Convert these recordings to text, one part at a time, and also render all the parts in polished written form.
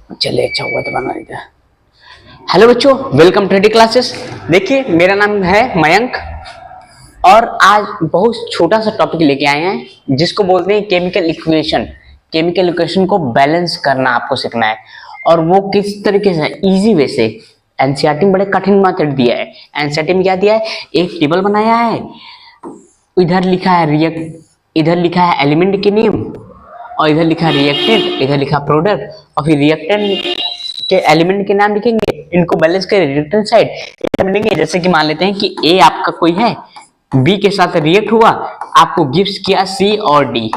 चलिए अच्छा हुआ तो बना दिया। हेलो बच्चों, वेलकम टू डी क्लासेस। देखिए मेरा नाम है मयंक और आज बहुत छोटा सा टॉपिक लेके आए हैं जिसको बोलते हैं केमिकल इक्वेशन। केमिकल इक्वेशन को बैलेंस करना आपको सीखना है और वो किस तरीके से, इजी वे से। एनसीईआरटी में बड़े कठिन मेथड दिया है। एनसीईआरटी में क्या दिया है, एक टेबल बनाया है, इधर लिखा है इधर लिखा है एलिमेंट के नेम और इधर लिखा रिएक्टेंट, इधर लिखा प्रोडक्ट और फिर रिएक्टेंट के एलिमेंट के नाम लिखेंगे, इनको बैलेंस कर रिएक्टेंट साइड मिलेंगे। जैसे कि मान लेते हैं कि ए आपका कोई है, बी के साथ रिएक्ट हुआ, आपको गिफ्ट किया सी और डी,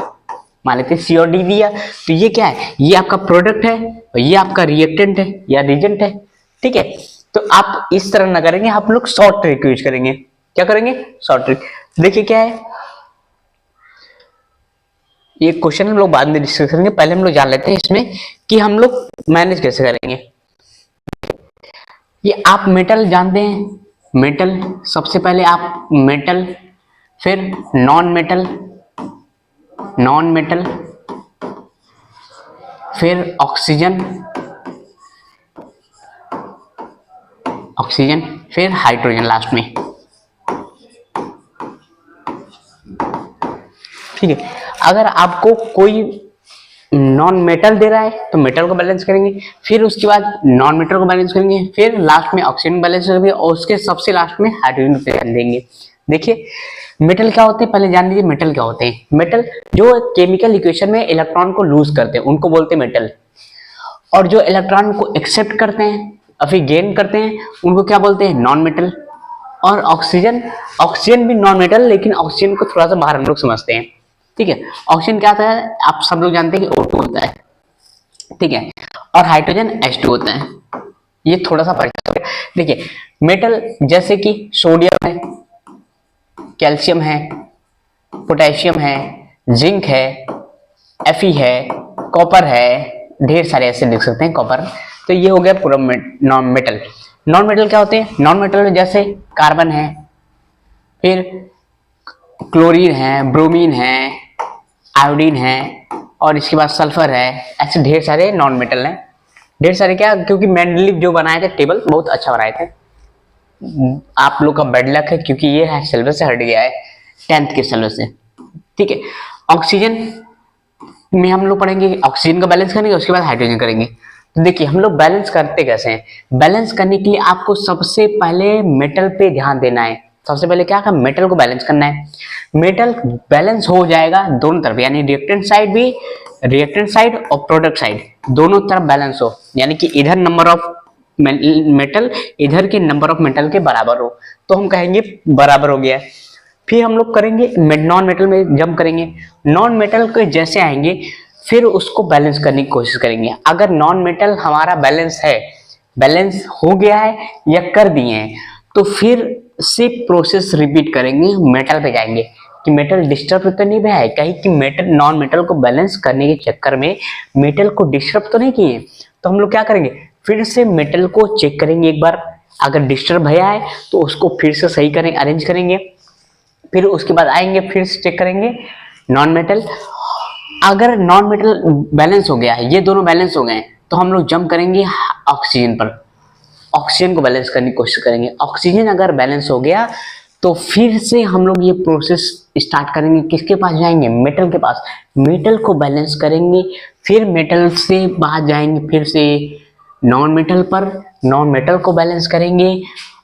मान लेते हैं सी और डी दिया, तो ये क्या है, ये आपका प्रोडक्ट है और ये आपका रिएक्टेंट है या रिएजेंट है। ठीक है, तो आप इस तरह ना करेंगे, आप लोग शॉर्ट ट्रिक यूज करेंगे। क्या करेंगे, शॉर्ट ट्रिक। देखिए क्या है, ये क्वेश्चन हम लोग बाद में डिस्कस करेंगे, पहले हम लोग जान लेते हैं इसमें कि हम लोग मैनेज कैसे करेंगे। ये आप मेटल जानते हैं, मेटल सबसे पहले आप मेटल, फिर नॉन मेटल, नॉन मेटल, फिर ऑक्सीजन, ऑक्सीजन, फिर हाइड्रोजन लास्ट में। ठीक है, अगर आपको कोई नॉन मेटल दे रहा है तो मेटल को बैलेंस करेंगे, फिर उसके बाद नॉन मेटल को बैलेंस करेंगे, फिर लास्ट में ऑक्सीजन बैलेंस करेंगे और उसके सबसे लास्ट में हाइड्रोजन को ध्यान देंगे। देखिए मेटल क्या होते हैं, पहले जान लीजिए मेटल क्या होते हैं। मेटल जो केमिकल इक्वेशन में इलेक्ट्रॉन को लूज करते हैं उनको बोलते हैं मेटल, और जो इलेक्ट्रॉन को एक्सेप्ट करते हैं और फिर गेन करते हैं उनको क्या बोलते हैं, नॉन मेटल। और ऑक्सीजन, ऑक्सीजन भी नॉन मेटल, लेकिन ऑक्सीजन को थोड़ा सा बाहर हम लोग समझते हैं। ठीक है, ऑक्सीजन क्या होता है, आप सब लोग जानते हैं कि O2 होता है। ठीक है, और हाइड्रोजन H2 होता है। ये थोड़ा सा परिचय। देखिए मेटल जैसे कि सोडियम है, कैल्शियम है, पोटेशियम है, जिंक है, Fe है, कॉपर है, ढेर सारे ऐसे लिख सकते हैं, कॉपर। तो ये हो गया पूरा नॉन मेटल। नॉन मेटल क्या होते हैं, नॉन मेटल जैसे कार्बन है, फिर क्लोरीन है, ब्रोमीन है, आयोडीन है और इसके बाद सल्फर है। ऐसे ढेर सारे नॉन मेटल हैं, ढेर सारे। क्या, क्योंकि मेंडलीव जो बनाए थे टेबल बहुत अच्छा बनाए थे। आप लोग का बेड लक है क्योंकि ये है सिलेबस से हट गया है, 10th के सिलेबस से। ठीक है, ऑक्सीजन में हम लोग पढ़ेंगे, ऑक्सीजन का बैलेंस करेंगे, उसके बाद हाइड्रोजन करेंगे। तो देखिए हम लोग बैलेंस करते कैसे हैं। बैलेंस करने के लिए आपको सबसे पहले मेटल पे ध्यान देना है। सबसे पहले क्या का, मेटल को बैलेंस करना है। मेटल बैलेंस हो जाएगा दोनों तरफ, यानी रिएक्टेंट साइड भी, रिएक्टेंट साइड और प्रोडक्ट साइड दोनों तरफ बैलेंस हो, यानी कि इधर नंबर ऑफ मेटल इधर के नंबर ऑफ मेटल के बराबर हो, तो हम कहेंगे बराबर हो गया। फिर हम लोग करेंगे नॉन मेटल में जंप करेंगे, नॉन मेटल के जैसे आएंगे फिर उसको बैलेंस करने की कोशिश करेंगे। अगर नॉन मेटल हमारा बैलेंस है, बैलेंस हो गया है या कर दिए हैं, तो फिर से प्रोसेस रिपीट करेंगे, मेटल पे जाएंगे कि मेटल डिस्टर्ब तो नहीं हुआ है कहीं, कि मेटल नॉन मेटल को बैलेंस करने के चक्कर में मेटल को डिस्टर्ब तो नहीं किए। तो हम लोग क्या करेंगे, फिर से मेटल को चेक करेंगे एक बार, अगर डिस्टर्ब भया है तो उसको फिर से सही करेंगे, अरेंज करेंगे। फिर उसके बाद आएंगे, फिर से चेक करेंगे नॉन मेटल। अगर नॉन मेटल बैलेंस हो गया है, ये दोनों बैलेंस हो गए हैं, तो हम लोग जंप करेंगे ऑक्सीजन पर, ऑक्सीजन को बैलेंस करने की कोशिश करेंगे। ऑक्सीजन अगर बैलेंस हो गया तो फिर से हम लोग ये प्रोसेस स्टार्ट करेंगे, किसके पास जाएंगे, मेटल के पास, मेटल को बैलेंस करेंगे। फिर मेटल से बाहर जाएंगे फिर से नॉन मेटल पर, नॉन मेटल को बैलेंस करेंगे।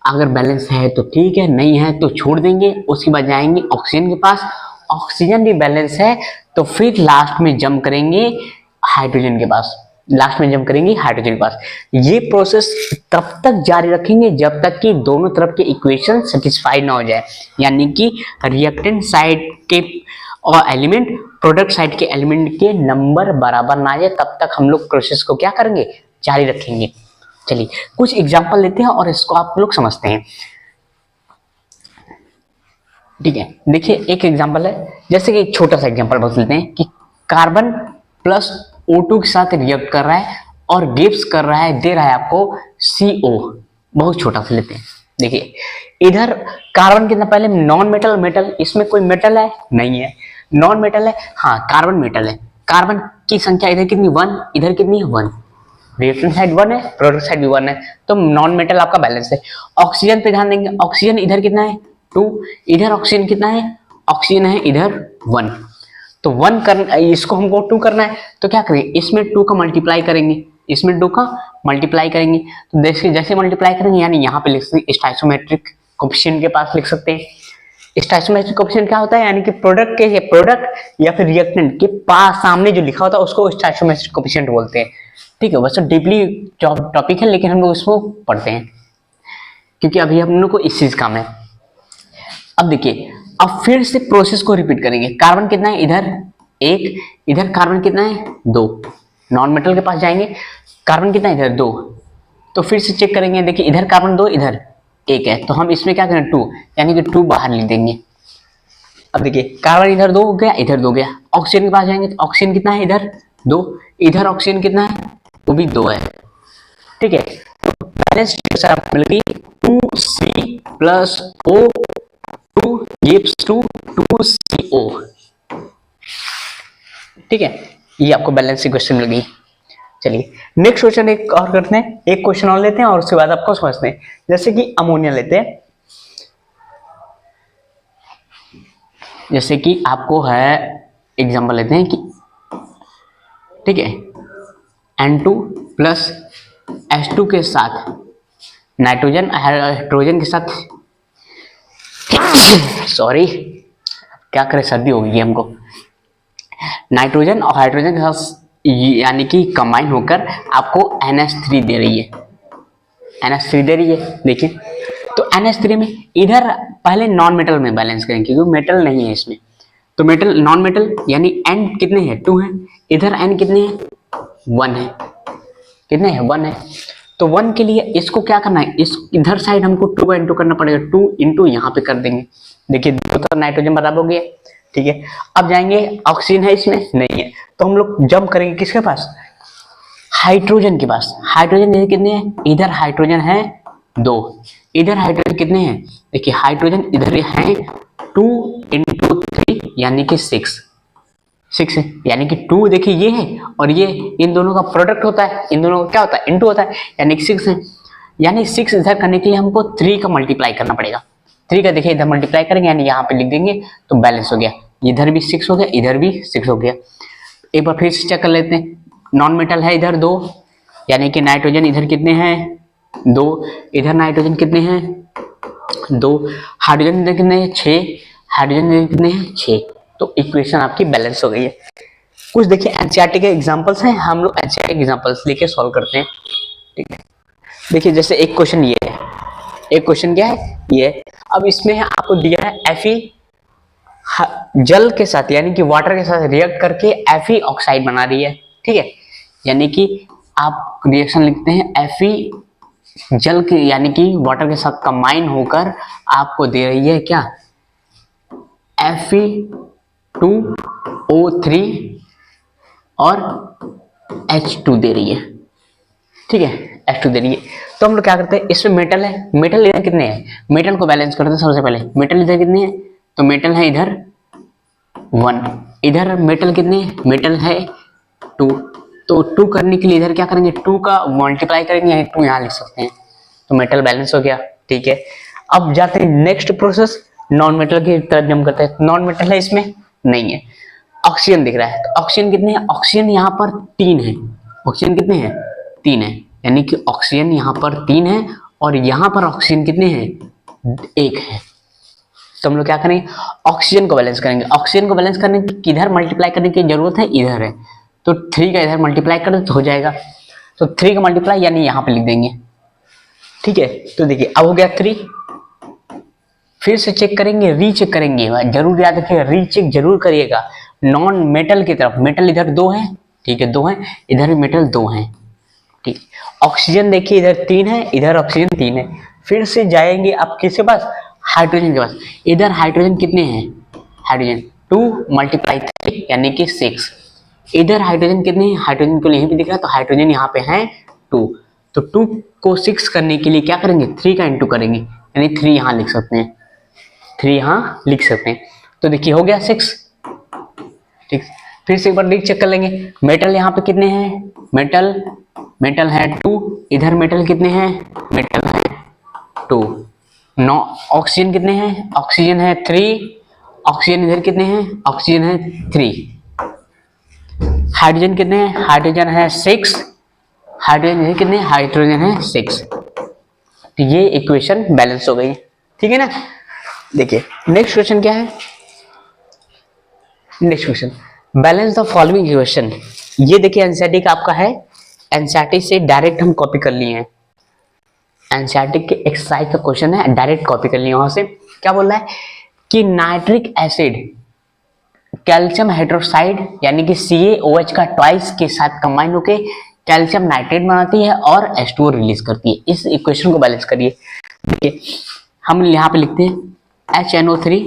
अगर बैलेंस है तो ठीक है, नहीं है तो छोड़ देंगे। उसके बाद जाएंगे ऑक्सीजन के पास, ऑक्सीजन भी बैलेंस है तो फिर लास्ट में जंप करेंगे हाइड्रोजन के पास, लास्ट में जंप करेंगे हाइड्रोजन के पास। ये प्रोसेस तब तक जारी रखेंगे जब तक कि दोनों तरफ के इक्वेशन सेटिस्फाई ना हो जाए, यानी कि रिएक्टेंट साइड के और एलिमेंट, प्रोडक्ट साइड के एलिमेंट के नंबर बराबर ना आ जाए, तब तक हम लोग प्रोसेस को क्या करेंगे, जारी रखेंगे। चलिए कुछ एग्जांपल लेते हैं और इसको आप लोग समझते हैं। ठीक है, देखिए एक एग्जांपल है, जैसे कि एक छोटा सा एग्जांपल बता लेते हैं कि कार्बन प्लस O2 के साथ रिएक्ट कर रहा है और गिव्स कर रहा है, दे रहा है आपको CO। बहुत छोटा सा लेते हैं। देखिए इधर कार्बन कितना, पहले नॉन मेटल, मेटल इसमें कोई मेटल है नहीं है, नॉन मेटल है, हाँ कार्बन मेटल है। कार्बन की संख्या इधर कितनी, 1, इधर कितनी है 1। रिएक्टेंट साइड 1 है, प्रोडक्ट साइड भी 1 है, तो नॉन मेटल आपका बैलेंस है। ऑक्सीजन पे ध्यान देंगे, ऑक्सीजन इधर कितना है 2, इधर ऑक्सीजन कितना है, ऑक्सीजन है इधर 1, तो 1 कर इसको हमको 2 करना है, तो क्या करेंगे इसमें 2 का मल्टीप्लाई करेंगे, इसमें 2 का मल्टीप्लाई करेंगे, तो जैसे जैसे मल्टीप्लाई करेंगे यानी यहाँ पे लिख सकते हैं स्टोइकोमेट्रिक कोफिशिएंट के पास लिख सकते हैं। स्टोइकोमेट्रिक कोफिशिएंट क्या होता है, यानी कि प्रोडक्ट के प्रोडक्ट या फिर रिएक्टेंट के पास सामने जो लिखा होता है उसको स्टोइकोमेट्रिक कोफिशिएंट बोलते हैं। ठीक है, वैसे डीपली टॉपिक है लेकिन हम लोग इसको पढ़ते हैं क्योंकि अभी हम लोग को इस चीज काम है। अब देखिए, अब फिर से प्रोसेस को रिपीट करेंगे। कार्बन कितना है इधर 1, इधर कार्बन कितना है 2, नॉन मेटल के पास जाएंगे, कार्बन कितना है इधर 2, तो फिर से चेक करेंगे, देखिए इधर कार्बन 2 इधर 1 है, तो हम इसमें क्या करें 2, यानी कि 2 बाहर लिख देंगे। अब देखिए कार्बन इधर 2 हो गया, इधर 2 गया, ऑक्सीजन के पास जाएंगे तो ऑक्सीजन कितना है इधर 2, इधर ऑक्सीजन कितना है वो भी 2 है। ठीक है, तो बैलेंस मिल गई 2C plus O2 gives to 2CO। ठीक है, ये आपको बैलेंस इक्वेशन मिल गई। चलिए नेक्स्ट क्वेश्चन एक और करते हैं, एक क्वेश्चन और लेते हैं और उसके बाद आपको समझते हैं। जैसे कि अमोनिया लेते हैं, जैसे कि आपको है एग्जांपल लेते हैं कि ठीक है N2 प्लस H2 के साथ नाइट्रोजन हाइड्रोजन के साथ सॉरी क्या करें सर्दी हो गई हमको, नाइट्रोजन और हाइड्रोजन के साथ यानी कि कंबाइन होकर आपको NH3 दे रही है, NH3 दे रही है। देखिए तो NH3 में इधर पहले नॉन मेटल में बैलेंस करेंगे क्योंकि मेटल नहीं है इसमें, तो मेटल नॉन मेटल यानी N कितने हैं 2 हैं, इधर N कितने हैं 1 है, कितने हैं 1 है, तो 1 के लिए इसको क्या करना है, इस इधर साइड हमको 2 का इंटू करना पड़ेगा, 2 इंटू यहाँ पे कर देंगे। देखिए 2 तो नाइट्रोजन बराबर हो गया। ठीक है, अब जाएंगे ऑक्सीजन है इसमें नहीं है, तो हम लोग जंप करेंगे किसके पास, हाइड्रोजन के पास। हाइड्रोजन इधर कितने हैं, इधर हाइड्रोजन है 2, इधर हाइड्रोजन कितने हैं, देखिए हाइड्रोजन इधर है 2 इंटू 3 यानी कि 6 है, यानी कि 2 देखिए ये है और ये इन दोनों का प्रोडक्ट होता है, इन दोनों का क्या होता है इनटू होता है, यानी कि 6 है, यानी 6 इधर करने के लिए हमको 3 का मल्टीप्लाई करना पड़ेगा। 3 का देखिए इधर मल्टीप्लाई करेंगे यानी यहाँ पे लिख देंगे तो बैलेंस हो गया, इधर भी 6 हो गया, इधर भी 6 हो गया। एक बार फिर से चेक कर लेते हैं, नॉन मेटल है इधर 2, यानी कि नाइट्रोजन इधर कितने हैं 2, इधर नाइट्रोजन कितने हैं 2, हाइड्रोजन इधर कितने हैं 6, हाइड्रोजन इधर कितने हैं 6, तो इक्वेशन आपकी बैलेंस हो गई है। कुछ देखिए एनसीईआरटी के एग्जांपल्स हैं, हम लोग एनसीईआरटी के एग्जांपल्स लेके सॉल्व करते हैं। ठीक है, देखिए जैसे एक क्वेश्चन ये है, एक क्वेश्चन क्या है ये, अब इसमें आपको दिया है Fe जल के साथ यानी कि वाटर के साथ रिएक्ट करके Fe ऑक्साइड बना रही है। ठीक है, यानी कि आप रिएक्शन लिखते हैं Fe जल के यानी कि वाटर के साथ कंबाइन होकर आपको दे रही है क्या Fe2O3 और H2 दे रही है। ठीक है, H2 दे रही है, तो हम लोग क्या करते हैं, इसमें मेटल है, मेटल इधर कितने हैं, मेटल को बैलेंस करते हैं। सबसे पहले मेटल इधर कितने हैं, तो मेटल है इधर 1, इधर मेटल कितने हैं, मेटल है 2, तो 2 करने के लिए इधर क्या करेंगे 2 का मल्टीप्लाई करेंगे यानी 2 यहाँ लिख सकते हैं, तो मेटल बैलेंस हो गया। ठीक है, अब जाते हैं नेक्स्ट प्रोसेस, नॉन मेटल की तरफ जंप करते हैं। नॉन मेटल है इसमें नहीं है, ऑक्सीजन दिख रहा है, तो ऑक्सीजन कितने हैं, ऑक्सीजन यहाँ पर 3 है, ऑक्सीजन कितने हैं 3 है, यानी कि ऑक्सीजन यहाँ पर 3 है और यहाँ पर ऑक्सीजन कितने हैं 1 है, तो हम लोग क्या करेंगे ऑक्सीजन को बैलेंस करेंगे। ऑक्सीजन को बैलेंस करने की किधर मल्टीप्लाई करने की जरूरत है, इधर है, तो 3 का इधर मल्टीप्लाई कर दो तो हो जाएगा, तो 3 का मल्टीप्लाई यानी यहाँ पे लिख देंगे। ठीक है, तो देखिए अब हो गया 3, फिर से चेक करेंगे, रीचेक करेंगे, जरूर याद रखिएगा रीचेक जरूर करिएगा नॉन मेटल की तरफ। मेटल इधर 2 है, ठीक है 2 है, इधर भी मेटल 2 है। ठीक, ऑक्सीजन देखिए इधर 3 है, इधर ऑक्सीजन 3 है, फिर से जाएंगे आप किसके पास, हाइड्रोजन के पास। इधर हाइड्रोजन कितने हैं, हाइड्रोजन 2 × 3 यानी कि 6, इधर हाइड्रोजन कितने हैं, हाइड्रोजन को यहीं पे दिख रहा है, तो हाइड्रोजन यहाँ पे है 2, तो 2 को 6 करने के लिए क्या करेंगे 3 का इंटू करेंगे, यानी 3 यहाँ लिख सकते हैं, 3 यहाँ लिख सकते हैं, तो देखिए हो गया 6। ठीक, फिर से एक बार चेक कर लेंगे, मेटल यहाँ पे कितने हैं, मेटल मेटल है 2, इधर मेटल कितने हैं, मेटल है 2। नो ऑक्सीजन कितने हैं, ऑक्सीजन है 3, ऑक्सीजन इधर कितने हैं, ऑक्सीजन है 3। हाइड्रोजन कितने हैं, हाइड्रोजन है 6, हाइड्रोजन इधर कितने, हाइड्रोजन है 6। तो ये इक्वेशन बैलेंस हो गई, ठीक है ना। देखिए नेक्स्ट क्वेश्चन क्या है, next question balance the following equation. ये देखिए एनसीईआरटी का आपका है, एनसीईआरटी से डायरेक्ट हम कॉपी कर लिए हैं, एनसीईआरटी के एक्सरसाइज का क्वेश्चन है, डायरेक्ट कॉपी कर लिए। वहां से क्या बोल रहा है कि नाइट्रिक एसिड कैल्शियम हाइड्रोक्साइड यानी कि CaOH का ट्वाइस के साथ कंबाइन होकर कैल्शियम नाइट्रेट बनाती है और H2O रिलीज करती है। इस इक्वेशन को बैलेंस करिए। देखिए हम यहाँ पे लिखते हैं HNO3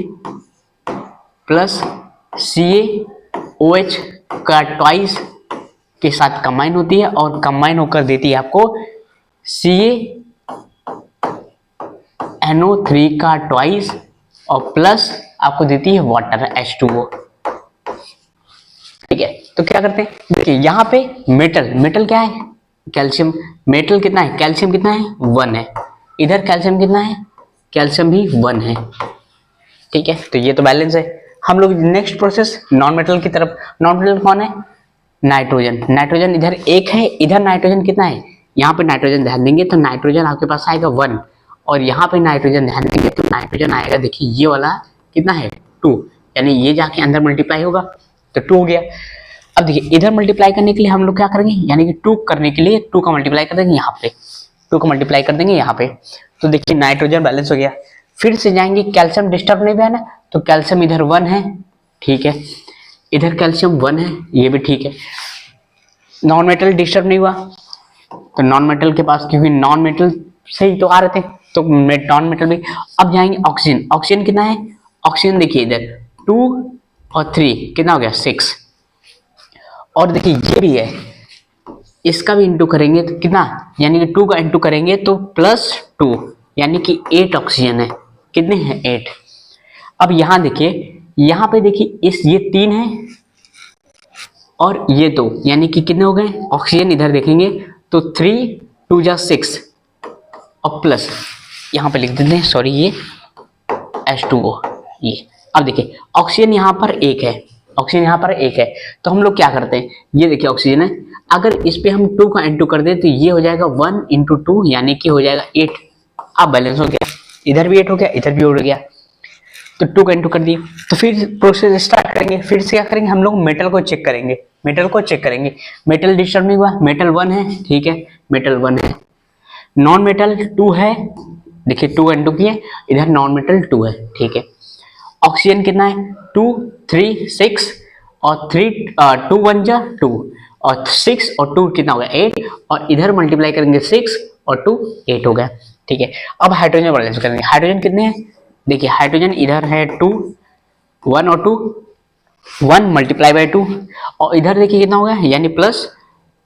प्लस CaOH का ट्वाइस के साथ कंबाइन होती है और कंबाइन होकर देती है आपको CaNO3 का ट्वाइस और प्लस आपको देती है वाटर H2O। ठीक है, तो क्या करते हैं, देखिए यहाँ पे मेटल क्या है, कैल्शियम। मेटल कितना है, कैल्शियम कितना है, 1 है। इधर कैल्शियम कितना है, कैल्शियम भी 1 है। ठीक है, तो ये तो बैलेंस है। हम लोग नेक्स्ट प्रोसेस नॉन मेटल की तरफ। नॉन मेटल कौन है, नाइट्रोजन। नाइट्रोजन इधर 1 है, इधर नाइट्रोजन कितना है, यहाँ पे नाइट्रोजन ध्यान देंगे तो नाइट्रोजन आपके पास आएगा 1 और यहाँ पे नाइट्रोजन ध्यान देंगे तो नाइट्रोजन आएगा, देखिए ये वाला कितना है 2, यानी ये जाके अंदर मल्टीप्लाई होगा तो 2 हो गया। अब देखिए इधर मल्टीप्लाई करने के लिए हम लोग क्या करेंगे, यानी कि 2 करने के लिए 2 का मल्टीप्लाई कर देंगे यहाँ पे, 2 का मल्टीप्लाई कर देंगे यहाँ पे, तो देखिए नाइट्रोजन बैलेंस हो गया। फिर से जाएंगे, कैल्शियम डिस्टर्ब नहीं हुआ है ना, तो कैल्शियम इधर 1 है, ठीक है, इधर कैल्शियम 1 है, ये भी ठीक है। नॉन मेटल डिस्टर्ब नहीं हुआ, तो नॉन मेटल के पास, क्योंकि नॉन मेटल से ही तो आ रहे थे, तो नॉन मेटल भी। अब जाएंगे ऑक्सीजन। ऑक्सीजन कितना है, ऑक्सीजन देखिए इधर 2 और 3 कितना हो गया 6, और देखिए ये भी है, इसका भी इंटू करेंगे तो कितना, यानी कि 2 का इंटू करेंगे तो +2, यानी कि 8 ऑक्सीजन है। कितने हैं 8। अब यहाँ देखिए, यहाँ पे देखिए इस ये 3 है और ये 2, यानी कि कितने हो गए ऑक्सीजन, इधर देखेंगे तो 3 2 जा 6 और प्लस यहाँ पे लिख देते हैं, सॉरी ये H2O ये। अब देखिए ऑक्सीजन यहाँ पर 1 है, ऑक्सीजन यहाँ पर 1 है, तो हम लोग क्या करते हैं, ये देखिए ऑक्सीजन है, अगर इस पे हम 2 का इंटू कर दें तो ये हो जाएगा 1 × 2 यानी कि हो जाएगा 8। अब बैलेंस हो गया, इधर भी 8 हो गया, इधर भी 8 हो गया, तो 2 का इंटू कर दिए। तो फिर प्रोसेस स्टार्ट करेंगे, फिर से क्या करेंगे, हम लोग मेटल को चेक करेंगे, मेटल को चेक करेंगे। मेटल डिस्टर्ब नहीं हुआ, मेटल 1 है, ठीक है, मेटल 1 है। नॉन मेटल 2 है, देखिए 2 का इंटू किए, इधर नॉन मेटल 2 है, ठीक है। ऑक्सीजन कितना है 2 3 6 और 2 1 जा 2 और 6 और 2 कितना हो गया 8, और इधर मल्टीप्लाई करेंगे 6 और 2 8 हो गया, ठीक है। अब हाइड्रोजन बैलेंस करेंगे। हाइड्रोजन कितने हैं, देखिए हाइड्रोजन इधर है 2 1 और 2 1 मल्टीप्लाई बाय 2, और इधर देखिए कितना होगा, यानी प्लस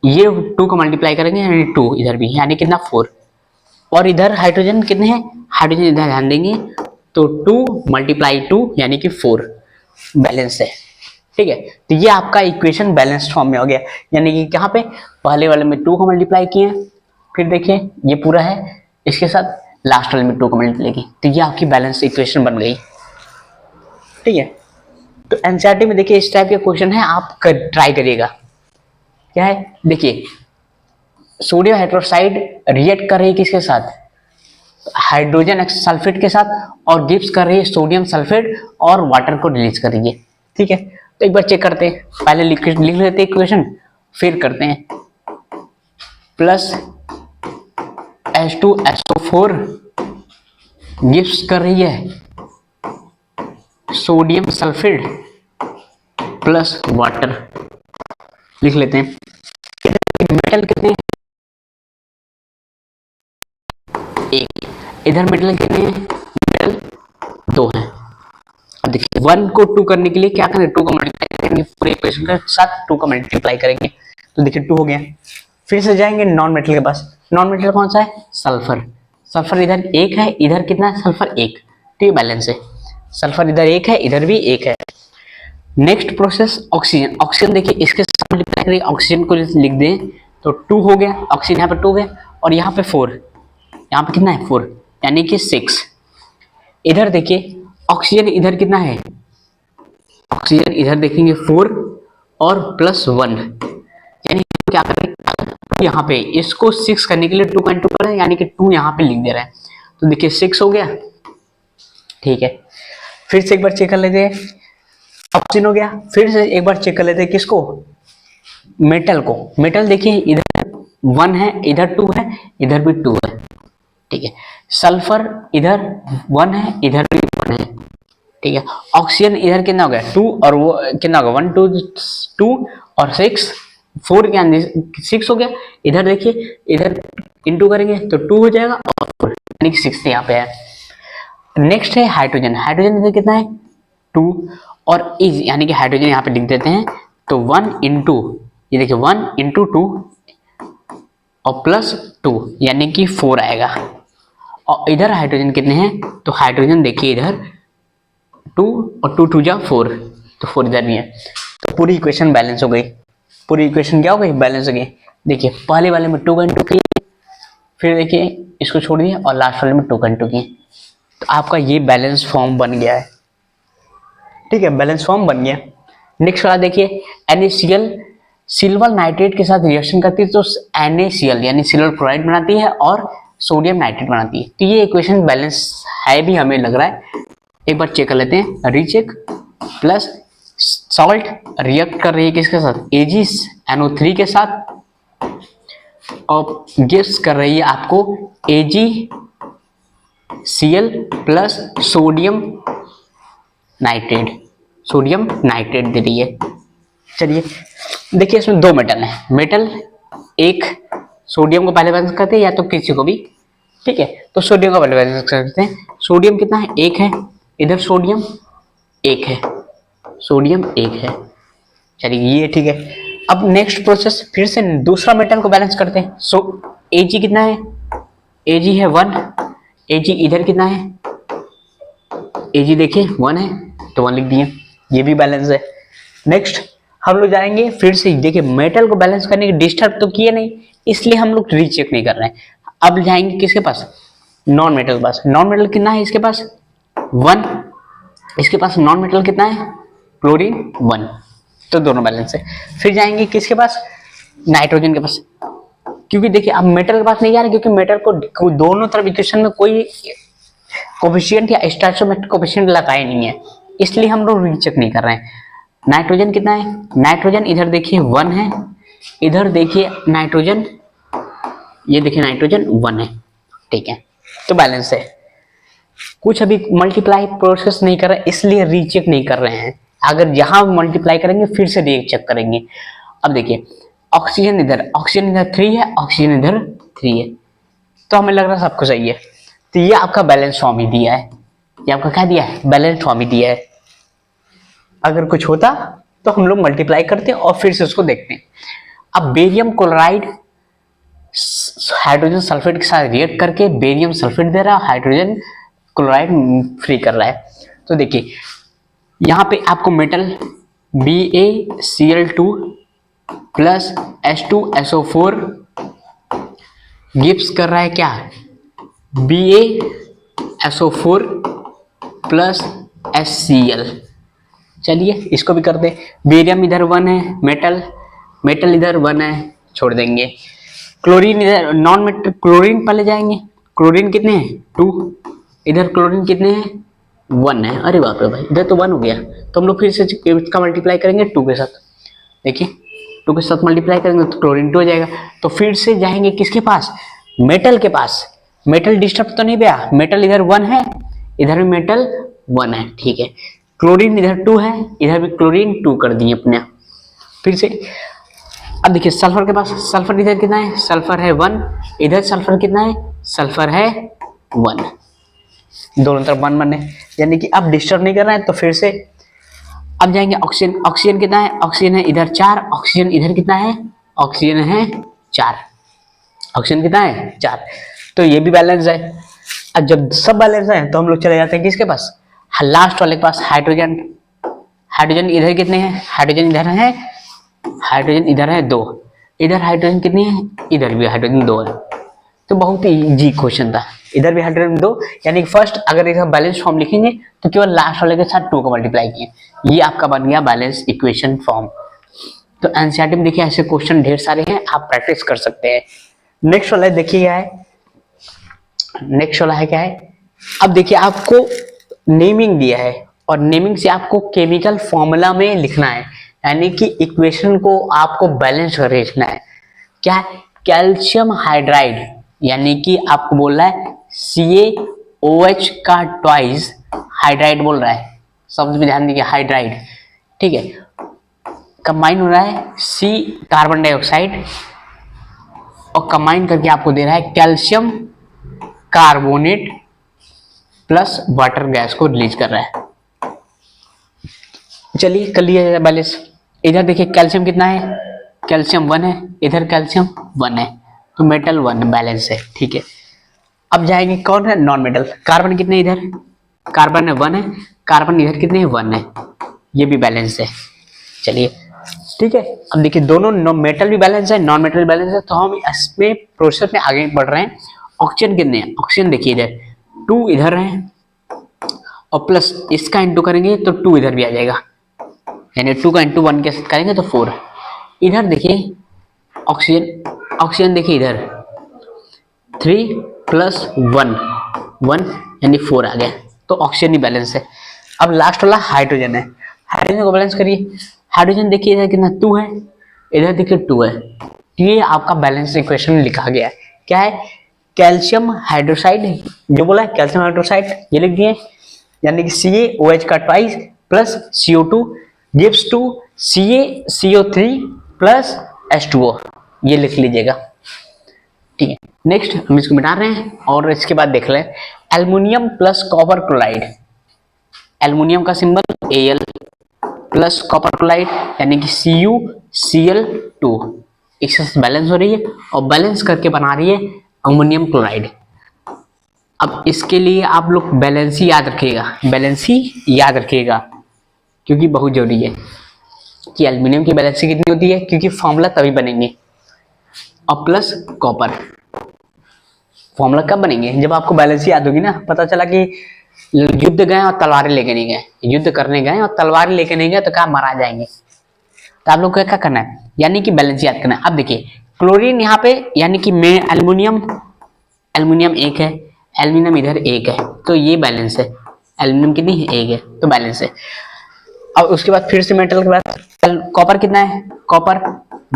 ये 2 का मल्टीप्लाई करेंगे यानी 2 इधर भी, यानी कितना 4, और इधर हाइड्रोजन कितने हैं, हाइड्रोजन इधर ध्यान देंगे तो 2 × 2 यानी कि 4 बैलेंस है, ठीक है। तो ये आपका इक्वेशन बैलेंस्ड फॉर्म में हो गया, यानी कि कहाँ पे पहले वाले में 2 का मल्टीप्लाई किए, फिर देखिए ये पूरा है, इसके साथ लास्ट वाले में 2 का मल्टीप्लाई किए, तो ये आपकी बैलेंस इक्वेशन बन गई, ठीक है। तो एनसीईआरटी में देखिए इस टाइप के क्वेश्चन है, आप ट्राई करिएगा। क्या है, देखिए सोडियम हाइड्रोक्साइड रिएक्ट कर रही है किसके साथ, हाइड्रोजन सल्फेट के साथ, और गिव्स कर रही है सोडियम सल्फेट और वाटर को रिलीज कर रही है, ठीक है। तो एक बार चेक करते हैं, पहले लिख लेते हैं इक्वेशन, फिर करते हैं प्लस H2SO4 गिव्स कर रही है सोडियम सल्फेट प्लस वाटर, लिख लेते हैं। मेटल कितने, एक, इधर मेटल कितने हैं, मेटल 2 हैं। अब देखिए 1 को 2 करने के लिए क्या करेंगे, 2 का मल्टीप्लाई करेंगे, पूरे इक्वेशन के साथ 2 का मल्टीप्लाई करेंगे, तो देखिए 2 हो गया। फिर से जाएंगे नॉन मेटल के पास। नॉन मेटल कौन सा है, सल्फर। सल्फर इधर 1 है, इधर कितना है सल्फर 1, तो ये बैलेंस है। सल्फर इधर 1 है, इधर भी 1 है। Next process oxygen. ऑक्सीजन देखिए इसके साथ मल्टीप्लाई करेंगे, ऑक्सीजन को लिख दें तो 2 हो गया, ऑक्सीजन यहाँ पे 2 हो गया, और यहाँ पे 4, यहाँ पे कितना है 4, यानी कि 6। इधर देखिए ऑक्सीजन इधर कितना है, ऑक्सीजन इधर देखेंगे 4 और +1, यानी क्या करेंगे यहाँ पे इसको 6 करने के लिए 2.2 कर रहे हैं, यानी कि 2 यहाँ पे लिख दे रहे हैं। तो देखिए 6 हो गया, ठीक है। फिर से एक बार चेक कर लेते हैं, ऑक्सीजन हो गया। फिर से एक बार चेक कर लेते हैं किसको, मेटल को। मेटल देखिए इधर 1 है, इधर 2 है, इधर भी 2 है, ठीक है। सल्फर इधर 1 है, इधर भी 1 है, ठीक है। ऑक्सीजन इधर कितना हो गया 2, और वो कितना होगा 1 2 2 और 6 4 क्या 6 हो गया। इधर देखिए इधर इंटू करेंगे तो 2 हो जाएगा, और 4 यानी कि 6 यहाँ पे है। नेक्स्ट है हाइड्रोजन। हाइड्रोजन इधर कितना है 2, और इज यानी कि हाइड्रोजन यहाँ पे लिख देते हैं, तो 1 इंटू, ये देखिए 1 इंटू 2 और +2 यानी कि 4 आएगा। और इधर हाइड्रोजन कितने हैं, तो हाइड्रोजन देखिए इधर 2 और 2 2 जा 4, तो 4 इधर भी है। तो पूरी इक्वेशन बैलेंस हो गई। पूरी इक्वेशन क्या हो गई, बैलेंस हो गई। देखिए पहले वाले में 2.2 किए, फिर देखिए इसको छोड़ दिए, और लास्ट वाले में 2.2 किए, तो आपका ये बैलेंस फॉर्म बन गया है, ठीक है। बैलेंस फॉर्म बन गया। नेक्स्ट वाला देखिए NaCl सिल्वर नाइट्रेट के साथ रिएक्शन करती है तो NaCl यानी सिल्वर क्लोराइड बनाती है और सोडियम नाइट्रेट बनाती है। तो ये इक्वेशन बैलेंस है भी, हमें लग रहा है। एक बार चेक कर लेते हैं, रीचेक प्लस सॉल्ट रिएक्ट कर रही है किसके साथ, AgNO3 के साथ, और गिव्स कर रही है आपको AgCl प्लस सोडियम नाइट्रेट दे रही है। चलिए देखिए इसमें 2 मेटल है, मेटल एक सोडियम को पहले बैलेंस करते हैं या तो किसी को भी, ठीक है। तो सोडियम को पहले बैलेंस करते हैं। सोडियम कितना है 1 है, इधर सोडियम 1 है, सोडियम 1 है, चलिए ये ठीक है। अब नेक्स्ट प्रोसेस फिर से दूसरा मेटल को बैलेंस करते हैं। सो Ag कितना है, Ag है 1, Ag इधर कितना है, Ag देखिए 1 है, तो 1 लिख दिए, ये भी बैलेंस है। नेक्स्ट हम लोग जाएंगे फिर से, देखिए मेटल को बैलेंस करने के डिस्टर्ब तो किए नहीं, इसलिए हम लोग रीचेक नहीं कर रहे हैं। अब जाएंगे किसके पास, नॉन मेटल के पास। नॉन मेटल कितना है इसके पास 1, इसके पास नॉन मेटल कितना है क्लोरीन 1, तो दोनों बैलेंस है। फिर जाएंगे किसके पास, नाइट्रोजन के पास, क्योंकि देखिए अब मेटल के पास नहीं जा रहे, क्योंकि मेटल को दोनों तरफ इक्वेशन में कोई कोफिशिएंट या स्टोइचोमेट्रिक कोफिशिएंट लगाए नहीं है, इसलिए हम लोग रीचेक नहीं कर रहे हैं। नाइट्रोजन कितना है, नाइट्रोजन इधर देखिए 1 है, इधर देखिए नाइट्रोजन, ये देखिए नाइट्रोजन 1 है, ठीक है, तो बैलेंस है। कुछ अभी मल्टीप्लाई प्रोसेस नहीं कर रहे, इसलिए रीचेक नहीं कर रहे हैं। अगर यहाँ मल्टीप्लाई करेंगे फिर से रीचेक करेंगे। अब देखिए ऑक्सीजन इधर 3 है, ऑक्सीजन इधर 3 है, तो हमें लग रहा है सबको सही है। तो ये आपका बैलेंस फॉर्म ही दिया है, ये आपका क्या दिया है, बैलेंस फॉर्म ही दिया है। अगर कुछ होता तो हम लोग मल्टीप्लाई करते और फिर से उसको देखते हैं। अब बेरियम क्लोराइड हाइड्रोजन सल्फेट के साथ रिएक्ट करके बेरियम सल्फेट दे रहा है, हाइड्रोजन क्लोराइड फ्री कर रहा है। तो देखिए यहाँ पे आपको metal BaCl2 plus H2SO4 gives कर रहा है क्या, BaSO4 प्लस HCl। चलिए इसको भी कर दे। बेरियम इधर 1 है, मेटल इधर 1 है, छोड़ देंगे। क्लोरीन इधर नॉन मेटल, क्लोरीन पहले जाएंगे। क्लोरीन कितने हैं 2, इधर क्लोरीन कितने हैं 1 है। अरे बाप रे भाई, इधर तो 1 हो गया, तो हम लोग फिर से इसका मल्टीप्लाई करेंगे 2 के साथ। देखिए 2 के साथ मल्टीप्लाई करेंगे तो क्लोरीन 2 हो जाएगा। तो फिर से जाएंगे किसके पास, मेटल के पास। मेटल डिस्टर्ब तो नहीं गया, मेटल इधर 1 है, इधर भी मेटल 1 है, ठीक है। क्लोरीन इधर 2 है, इधर भी क्लोरीन 2 कर दिए अपने। फिर से अब देखिए सल्फर के पास, सल्फर इधर कितना है, सल्फर है 1, इधर सल्फर कितना है, सल्फर है 1, दोनों तरफ 1 1 है, यानी कि अब डिस्टर्ब नहीं कर रहा है। तो फिर से अब जाएंगे ऑक्सीजन। ऑक्सीजन कितना है, ऑक्सीजन है इधर 4, ऑक्सीजन इधर कितना है, ऑक्सीजन है 4, ऑक्सीजन कितना है 4, तो ये भी बैलेंस है। अब जब सब बैलेंस है तो हम लोग चले जाते हैं किसके पास, लास्ट वाले के पास, हाइड्रोजन। हाइड्रोजन इधर कितने हैं, हाइड्रोजन इधर है 2, इधर हाइड्रोजन कितनी है, इधर भी हाइड्रोजन 2 है। तो बहुत ही इजी क्वेश्चन था। इधर भी हाइड्रोजन 2, यानी फर्स्ट अगर इसका बैलेंस फॉर्म लिखेंगे तो केवल लास्ट वाले के साथ 2 को मल्टीप्लाई किए, ये आपका बन गया बैलेंस इक्वेशन फॉर्म। तो एनसीईआरटी में देखिए ऐसे क्वेश्चन ढेर सारे हैं, आप प्रैक्टिस कर सकते हैं। नेक्स्ट वाला देखिए क्या है, नेक्स्ट वाला है क्या है, अब देखिए आपको नेमिंग दिया है और नेमिंग से आपको केमिकल फॉर्मूला में लिखना है, यानी कि इक्वेशन को आपको बैलेंस करके लिखना है। क्या है, कैल्शियम हाइड्राइड, यानी कि आपको बोल रहा है CaOH का ट्वाइस हाइड्राइड बोल रहा है, शब्द में ध्यान दीजिए हाइड्राइड, ठीक है। कंबाइन हो रहा है C कार्बन डाइऑक्साइड और कंबाइन करके आपको दे रहा है calcium carbonate plus water gas को रिलीज कर रहा है। चलिए कर लिया जाए बैलेंस। इधर देखिए कैल्शियम कितना है, कैल्शियम 1 है, इधर कैल्शियम 1 है, तो मेटल 1 बैलेंस है, ठीक है। अब जाएंगे कौन है, नॉन मेटल। कार्बन कितने, इधर कार्बन है 1 है, कार्बन इधर कितने हैं 1 है, ये भी बैलेंस है। चलिए ठीक है, अब देखिए दोनों मेटल भी बैलेंस है, नॉन मेटल भी बैलेंस है, तो हम इसमें प्रोसेस में आगे बढ़ रहे हैं। ऑक्सीजन कितने हैं, ऑक्सीजन देखिए इधर 2 इधर है और प्लस इसका इंटू करेंगे तो 2 इधर भी आ जाएगा, यानी 2 का इंटू 1 के साथ करेंगे तो 4। इधर देखिए ऑक्सीजन, ऑक्सीजन देखिए इधर 3 प्लस 1 यानी 4 आ गया, तो ऑक्सीजन ही बैलेंस है। अब लास्ट वाला हाइड्रोजन है, हाइड्रोजन को बैलेंस करिए। हाइड्रोजन देखिए इधर कितना 2 है, इधर देखिए 2 है, ये आपका बैलेंस इक्वेशन में लिखा गया है। क्या है, कैल्शियम हाइड्रोक्साइड, जो बोला है कैल्शियम हाइड्रोक्साइड ये लिख दिए, यानी कि CaOH का twice plus CO2 gives to CaCO3 plus H2O, ये लिख लीजिएगा, ठीक है। नेक्स्ट हम इसको मिटा रहे हैं और इसके बाद देख लें aluminium plus copper chloride. Aluminium का symbol Al plus copper chloride यानी कि CuCl2, एक साथ बैलेंस हो रही है और बैलेंस करके बना रही है अमोनियम क्लोराइड। अब इसके लिए आप लोग बैलेंस ही याद रखिएगा, बैलेंस ही याद रखिएगा, क्योंकि बहुत जरूरी है कि एल्युमिनियम की बैलेंस कितनी होती है, क्योंकि फॉर्मूला तभी बनेंगे। और प्लस कॉपर, फॉर्मूला कब बनेंगे, जब आपको बैलेंस याद होगी ना। पता चला कि युद्ध गए और तलवारें लेके नहीं गए, युद्ध करने गए और तलवारें लेके नहीं गए तो क्या मारा जाएंगे। तो आप लोग को क्या करना है, यानी कि बैलेंस याद करना है। अब देखिए क्लोरीन यहाँ पे, यानी कि मैं एल्युमिनियम, एल्युमिनियम 1 है, एल्युमिनियम इधर 1 है, तो ये बैलेंस है। एल्युमिनियम कितनी है, 1 है, तो बैलेंस है। अब उसके बाद फिर से मेटल के बाद कॉपर कितना है, कॉपर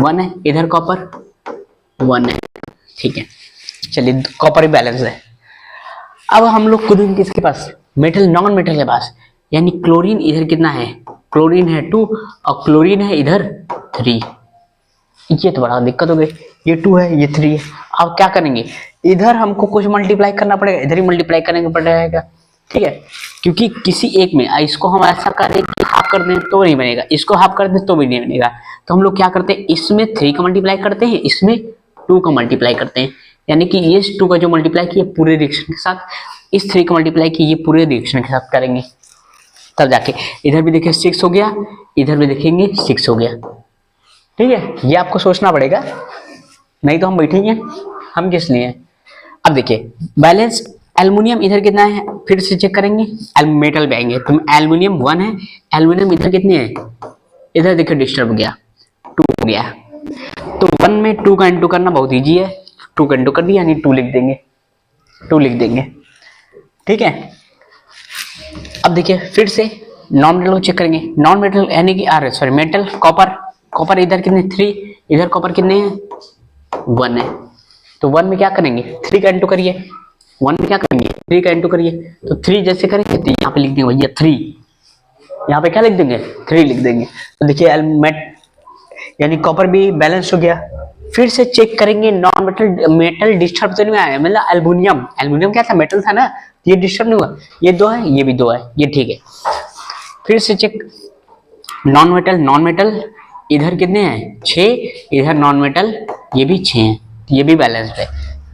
1 है, इधर कॉपर 1 है, ठीक है। चलिए कॉपर भी बैलेंस है। अब हम लोग कूदेंगे किसके पास, मेटल नॉन मेटल के पास, यानी क्लोरीन इधर कितना है, क्लोरीन है 2 और क्लोरीन है इधर 3। ये तो बड़ा दिक्कत हो गई, ये 2 है ये 3 है। अब क्या करेंगे, इधर हमको कुछ मल्टीप्लाई करना पड़ेगा, इधर ही मल्टीप्लाई करने को पड़ेगा, ठीक है। क्योंकि किसी एक में इसको हम ऐसा करें कि हाफ कर दें तो नहीं बनेगा, इसको हाफ कर दें तो भी नहीं बनेगा, तो हम लोग क्या करते हैं, इसमें 3 का मल्टीप्लाई करते हैं, इसमें 2 का मल्टीप्लाई करते हैं, यानी कि ये 2 का जो मल्टीप्लाई किया पूरे रिएक्शन के साथ, इस 3 का मल्टीप्लाई किया पूरे रिएक्शन के साथ करेंगे, तब जाके इधर भी देखिए 6 हो गया, इधर भी देखेंगे 6 हो गया, ठीक है। ये आपको सोचना पड़ेगा, नहीं तो हम बैठेंगे हम किस लिए। अब देखिए बैलेंस, एल्युमिनियम इधर कितना है, फिर से चेक करेंगे, मेटल पे आएंगे तो एल्युमिनियम 1 है, एल्युमिनियम इधर कितने हैं, इधर देखिए डिस्टर्ब गया 2 हो गया, तो 1 में 2 का इंटू करना बहुत ईजी है, 2 का इंटू कर दिया यानी 2 लिख देंगे, 2 लिख देंगे, ठीक है। अब देखिए फिर से नॉन मेटल को चेक करेंगे, नॉन मेटल यानी कि सॉरी मेटल, कॉपर, कॉपर इधर कितने 3, इधर कॉपर कितने हैं 1 है, तो 1 में क्या करेंगे 3 का इंटू करिए, 1 में क्या करेंगे 3 का इंटू करिए, तो 3 जैसे करेंगे तो यहाँ पे लिख देंगे भैया 3, यहाँ पे क्या लिख देंगे 3 लिख देंगे। तो देखिए यानी कॉपर भी बैलेंस हो गया। फिर से चेक करेंगे नॉन मेटल, मेटल डिस्टर्ब तो नहीं आया, मतलब एल्युमिनियम, एल्युमिनियम क्या था मेटल था ना, ये डिस्टर्ब नहीं हुआ, ये 2 है ये भी 2 है, ये ठीक है। फिर से check non metal, non metal इधर कितने हैं 6, इधर नॉन मेटल ये भी 6 हैं, ये भी बैलेंस्ड है।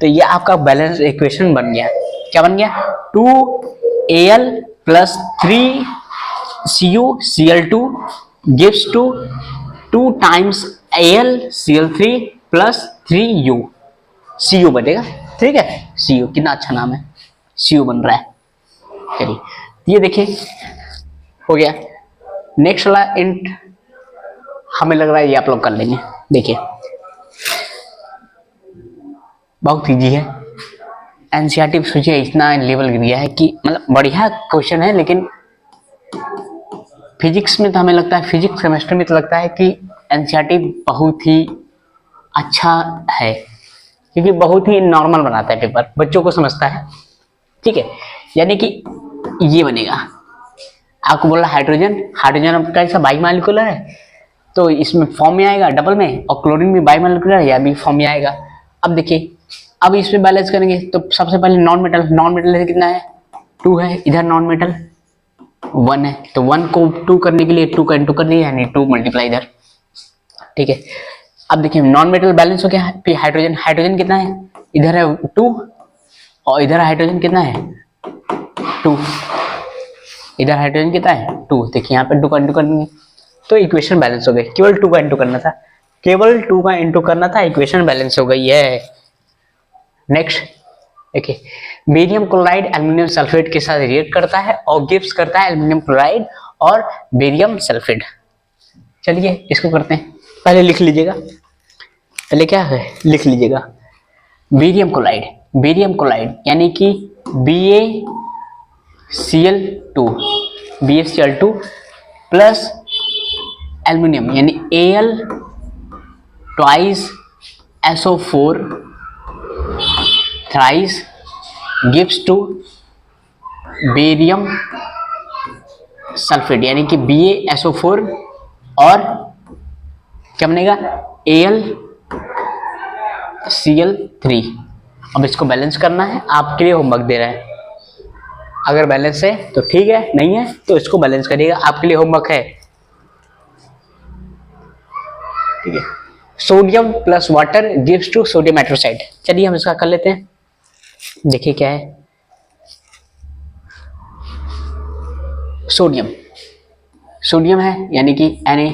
तो ये आपका बैलेंस इक्वेशन बन गया, क्या बन गया 2Al plus 3CuCl2 gives to 2 times AlCl3 plus 3U, Cu बनेगा। ठीक है, Cu कितना अच्छा नाम है, Cu बन रहा है। चलिए ये देखिए हो गया। नेक्स्ट वाला इंट हमें लग रहा है ये आप लोग कर लेंगे। देखिए बहुत इजी है, एनसीईआरटी सोचिए इतना लेवल गिर गया है कि मतलब बढ़िया क्वेश्चन है, लेकिन फिजिक्स में तो हमें लगता है, फिजिक्स सेमेस्टर में तो लगता है कि एनसीईआरटी बहुत ही अच्छा है, क्योंकि बहुत ही नॉर्मल बनाता है पेपर, बच्चों को समझता है। ठीक है, यानी कि ये बनेगा, आपको बोला हाइड्रोजन, हाइड्रोजन आपका ऐसा बाइमॉलिक्यूलर है तो इसमें फॉर्म में आएगा डबल में, और क्लोरीन भी बाइमॉलिक्यूलर है, या भी फॉर्म में आएगा। अब देखिए, अब इसमें बैलेंस करेंगे तो सबसे पहले नॉन मेटल, नॉन मेटल है कितना है 2 है, इधर नॉन मेटल 1 है, तो 1 को 2 करने के लिए 2 का इंटू कर दिया, यानी 2 मल्टीप्लाई इधर। ठीक है, अब देखिए नॉन मेटल बैलेंस हो गया। फिर हाइड्रोजन, हाइड्रोजन कितना है, इधर है 2 और इधर हाइड्रोजन कितना है 2, इधर हाइड्रोजन कितना है 2। देखिए यहाँ पे 2 का इंटू कर देंगे तो इक्वेशन बैलेंस हो गई। केवल 2 का इंटू करना था, केवल 2 का इंटू करना था, इक्वेशन बैलेंस हो गई है। नेक्स्ट देखिए, बेरियम क्लोराइड एल्युमिनियम सल्फेट के साथ रिएक्ट करता है और गिव्स करता है एल्युमिनियम क्लोराइड और बेरियम सल्फेट। चलिए इसको करते हैं, पहले लिख लीजिएगा, पहले क्या है लिख लीजिएगा, बेरियम क्लोराइड, बेरियम क्लोराइड यानी कि BaCl2, BaCl2 प्लस एल्युमिनियम यानी Al twice SO4 thrice gives to barium sulphate यानी कि BaSO4 और क्या बनेगा AlCl3। अब इसको बैलेंस करना है, आपके लिए होमवर्क दे रहा है, अगर बैलेंस है तो ठीक है, नहीं है तो इसको बैलेंस करिएगा, आपके लिए होमवर्क है। ठीक है, sodium plus water gives to sodium hydroxide. चलिए हम इसका कर लेते हैं, देखिए क्या है। सोडियम, सोडियम है यानी कि Na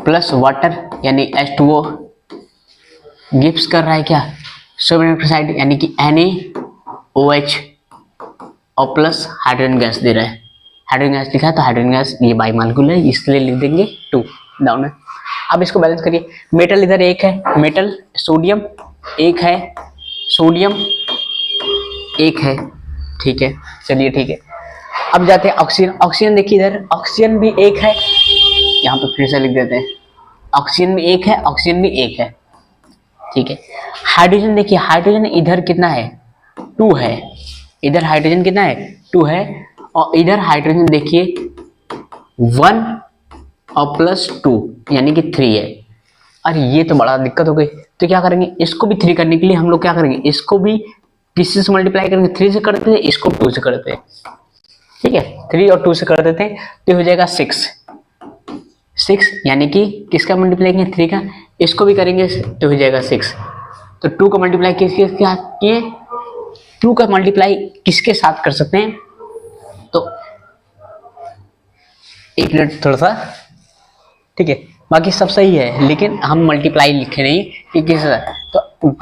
प्लस वाटर यानी H2O गिव्स कर रहा है क्या सोडियम हाइड्रोक्साइड यानी कि NaOH और प्लस हाइड्रोजन गैस दे रहा है। हाइड्रोजन गैस लिखा है तो हाइड्रोजन गैस ये बाइमॉलिक्यूलर है, इसलिए लिख देंगे 2 डाउन है। अब इसको बैलेंस करिए, मेटल इधर 1 है, मेटल सोडियम 1 है, सोडियम 1 है। ठीक है, चलिए ठीक है। अब जाते हैं ऑक्सीजन, ऑक्सीजन देखिए इधर ऑक्सीजन भी 1 है, यहाँ पे फिर से लिख देते हैं ऑक्सीजन भी 1 है, ऑक्सीजन भी 1 है। ठीक है, हाइड्रोजन देखिए, हाइड्रोजन इधर कितना है 2 है, इधर हाइड्रोजन कितना है 2 है, और इधर हाइड्रोजन देखिए 1 और प्लस 2 यानी कि 3 है। अरे ये तो बड़ा दिक्कत हो गई, तो क्या करेंगे, इसको भी 3 करने के लिए हम लोग क्या करेंगे, इसको भी किससे से मल्टीप्लाई करेंगे, 3 से करते हैं, इसको 2 से करते हैं। ठीक है, 3 और 2 से कर देते हैं तो हो जाएगा 6 यानी कि किसका मल्टीप्लाई करेंगे 3 का, इसको भी करेंगे तो हो जाएगा 6। तो 2 का मल्टीप्लाई किसके साथ किए, 2 का मल्टीप्लाई किसके साथ कर सकते हैं, तो एक मिनट थोड़ा सा। ठीक है, बाकी सब सही है, लेकिन हम मल्टीप्लाई लिखे नहीं कि किस, तो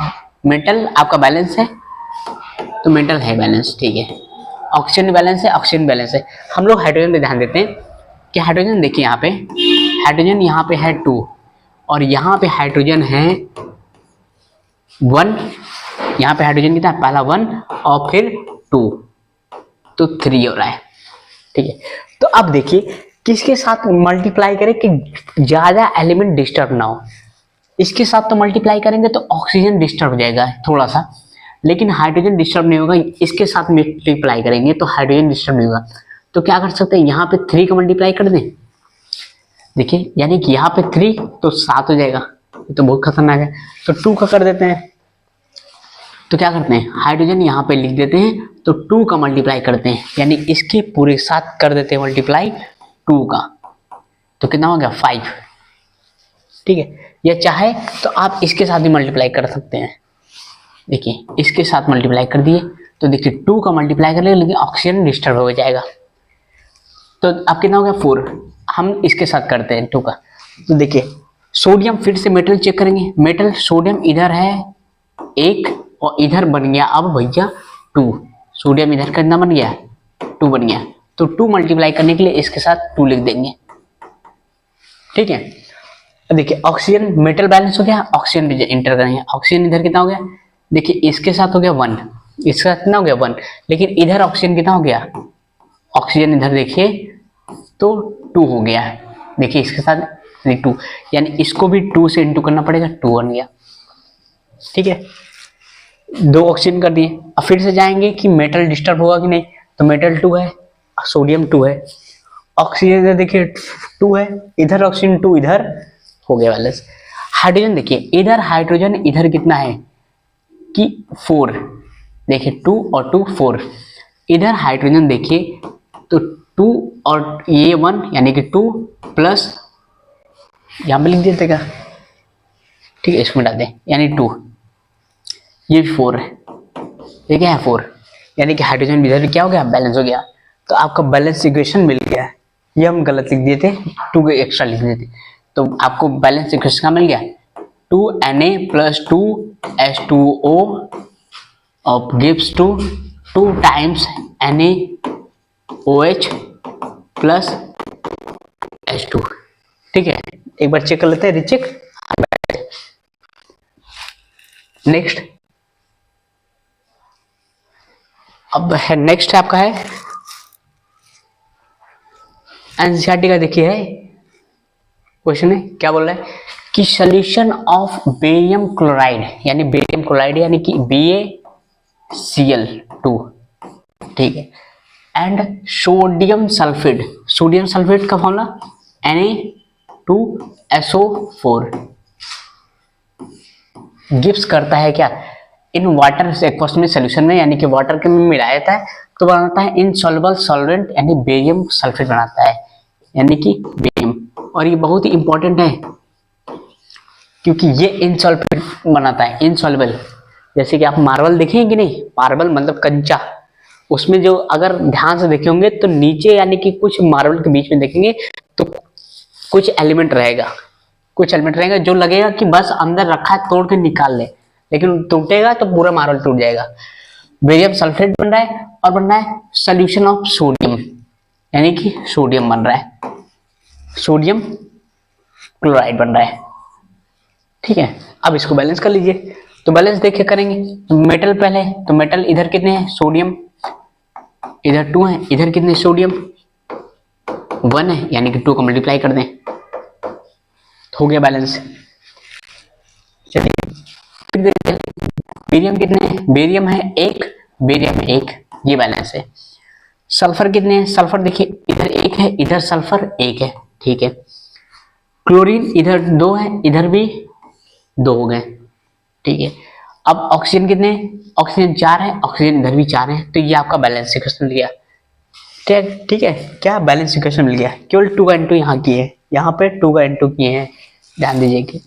मेटल आपका बैलेंस है तो मेटल है बैलेंस। ठीक है, ऑक्सीजन बैलेंस है, ऑक्सीजन बैलेंस है। हम लोग हाइड्रोजन पे ध्यान देते हैं कि हाइड्रोजन देखिए यहाँ पे, हाइड्रोजन यहाँ पे है 2 और यहाँ पे हाइड्रोजन है 1, यहाँ पे हाइड्रोजन कितना है, पहला 1 और फिर 2 तो 3 हो रहा है। ठीक है, तो अब देखिए किसके साथ मल्टीप्लाई करें कि ज़्यादा एलिमेंट डिस्टर्ब ना हो। इसके साथ तो मल्टीप्लाई करेंगे तो ऑक्सीजन डिस्टर्ब हो जाएगा थोड़ा सा, लेकिन हाइड्रोजन डिस्टर्ब नहीं होगा। इसके साथ मल्टीप्लाई करेंगे तो हाइड्रोजन डिस्टर्ब नहीं होगा। तो क्या कर सकते हैं, यहाँ पे 3 का मल्टीप्लाई कर दें, देखिए यानी कि यहाँ पे 3 तो 7 हो जाएगा, ये तो बहुत खतरनाक है। तो 2 का कर देते हैं, तो क्या करते हैं हाइड्रोजन यहाँ पे लिख देते हैं तो 2 का मल्टीप्लाई करते हैं, यानी इसके पूरे साथ कर देते हैं मल्टीप्लाई 2 का, तो कितना हो गया 5। ठीक है, या चाहे तो आप इसके साथ भी मल्टीप्लाई कर सकते हैं। देखिए इसके साथ मल्टीप्लाई कर दिए तो देखिए 2 का मल्टीप्लाई कर ले, लेकिन ऑक्सीजन डिस्टर्ब हो जाएगा, तो अब कितना हो गया 4। हम इसके साथ करते हैं 2 का, तो देखिए सोडियम फिर से मेटल चेक करेंगे, मेटल सोडियम इधर है एक और इधर बन गया अब भैया 2, सोडियम इधर कितना बन गया 2 बन गया, तो 2 मल्टीप्लाई करने के लिए इसके साथ 2 लिख देंगे। ठीक है, अब देखिए ऑक्सीजन मेटल बैलेंस हो गया, ऑक्सीजन इंटर करेंगे, ऑक्सीजन इधर कितना हो गया, देखिए इसके साथ हो गया 1, इसके साथ कितना हो गया 1, लेकिन इधर ऑक्सीजन कितना हो गया, ऑक्सीजन इधर देखिए तो 2 हो गया, देखिए इसके साथ 2, यानी इसको भी 2 से इंटू करना पड़ेगा, 2 बन गया। ठीक है, 2 ऑक्सीजन कर दिए। अब फिर से जाएंगे कि मेटल डिस्टर्ब होगा कि नहीं, तो मेटल 2 है, सोडियम 2 है, ऑक्सीजन इधर देखिए 2 है, इधर ऑक्सीजन 2, इधर हो गया बैलेंस। हाइड्रोजन देखिए इधर हाइड्रोजन इधर कितना है कि 4, देखिए 2 और 2 4, इधर हाइड्रोजन देखिए तो 2 और ये 1 यानी कि 2 प्लस यहां पे लिख देते क्या, ठीक है इसमें डाल दें, यानी 2, ये 4 है, ये क्या है 4, यानी कि हाइड्रोजन इधर क्या हो गया बैलेंस हो गया। तो आपका बैलेंस इक्वेशन मिल गया, ये हम गलत लिख दिए थे, 2 के एक्स्ट्रा लिख दिए थे, तो आपको बैलेंस इक्वेशन का मिल गया 2Na plus 2H2O of gives to 2 times NaOH plus H2। ठीक है, एक बार चेक कर लेते हैं, रिचेक। नेक्स्ट, अब है नेक्स्ट आपका है एनसीईआरटी का, देखिए है क्वेश्चन है, क्या बोल रहा है कि सोल्यूशन ऑफ बेरियम क्लोराइड, यानी बेरियम क्लोराइड यानी कि BaCl2, ठीक है, and sodium sulphate, sodium sulphate का फॉर्मूला Na2SO4 गिव्स करता है क्या इन वाटर एक्वस में सोल्यूशन में, यानी कि वाटर के में मिलाया जाता है तो बनाता है इनसॉल्युबल सॉल्वेंट, यानी बेरियम सल्फेट बनाता है, यानी कि बेरियम। और ये बहुत ही इंपॉर्टेंट है क्योंकि ये इनसॉल्वेंट बनाता है, इनसॉल्युबल। जैसे कि आप मार्बल देखेंगे कि नहीं, मार्बल मतलब कंचा, उसमें जो अगर ध्यान से देखे होंगे तो नीचे यानी कि कुछ मार्बल के बीच में देखेंगे तो कुछ एलिमेंट रहेगा, कुछ एलिमेंट रहेगा जो लगेगा कि बस अंदर रखा है तोड़ के निकाल ले, लेकिन टूटेगा तो पूरा मार्बल टूट जाएगा। बेरियम सल्फेट बन रहा है और बन रहा है सोल्यूशन ऑफ सोडियम, यानी कि सोडियम बन रहा है, सोडियम क्लोराइड बन रहा है। ठीक है, अब इसको बैलेंस कर लीजिए, तो बैलेंस देख के करेंगे, तो मेटल पहले, तो मेटल इधर कितने हैं सोडियम, इधर 2 है, इधर कितने सोडियम 1 है, यानी कि 2 को मल्टीप्लाई कर दें तो हो गया बैलेंस। चलिए बेरियम कितने हैं, बेरियम है 1, बेरियम 1, ये बैलेंस है। सल्फर कितने हैं, सल्फर देखिए इधर 1 है, इधर सल्फर 1 है, ठीक है। क्लोरीन इधर 2 है, इधर भी 2 हो गए, ठीक है। अब ऑक्सीजन कितने हैं, ऑक्सीजन 4 है, ऑक्सीजन इधर भी 4 है, तो ये आपका बैलेंस इक्वेशन मिल गया। ठीक है, क्या बैलेंस इक्वेशन मिल गया, केवल 2 का इंटू यहाँ किए हैं, यहाँ पे 2 का इंटू किए हैं, ध्यान दीजिए कि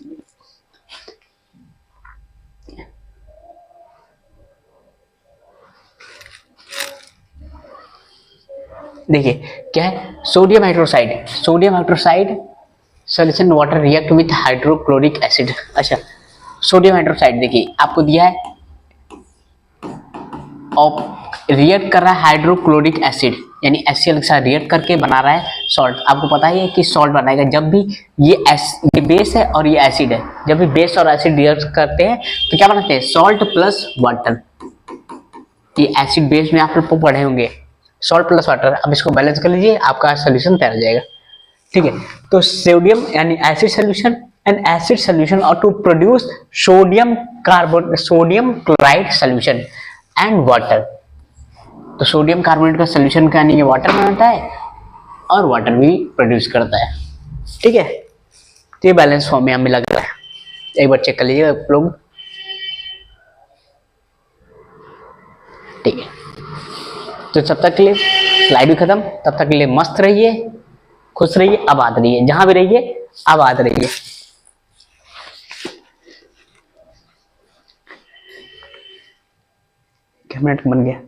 देखिए क्या है sodium hydroxide, sodium hydroxide solution water react with hydrochloric acid. अच्छा, सोडियम हाइड्रोक्साइड देखिए आपको दिया है और रिएक्ट कर रहा है हाइड्रोक्लोरिक एसिड, यानी HCl के साथ रिएक्ट करके बना रहा है सॉल्ट। आपको पता ही है कि सॉल्ट बनाएगा जब भी ये बेस है और ये एसिड है, जब भी बेस और एसिड रिएक्ट करते हैं तो क्या बनाते हैं सॉल्ट प्लस वाटर। ये एसिड बेस में आप लोग पढ़े होंगे, सॉल्ट प्लस वाटर। अब इसको बैलेंस कर लीजिए, आपका सोल्यूशन तैयार हो जाएगा। ठीक है, तो सोडियम यानी acid solution and acid solution और to produce sodium carbonate, sodium chloride solution and water. तो सोडियम कार्बोनेट का सोल्यूशन का यानी वाटर बनाता है और वाटर भी प्रोड्यूस करता है। ठीक है, तो ये बैलेंस फॉर्म में हमें लग रहा है, एक बार चेक कर लीजिएगा आप लोग। ठीक है, तो तब तक के लिए स्लाइड भी खत्म, तब तक के लिए मस्त रहिए, खुश रहिए, आबाद रहिए, जहां भी रहिए आबाद रहिए। कैमरा बन गया।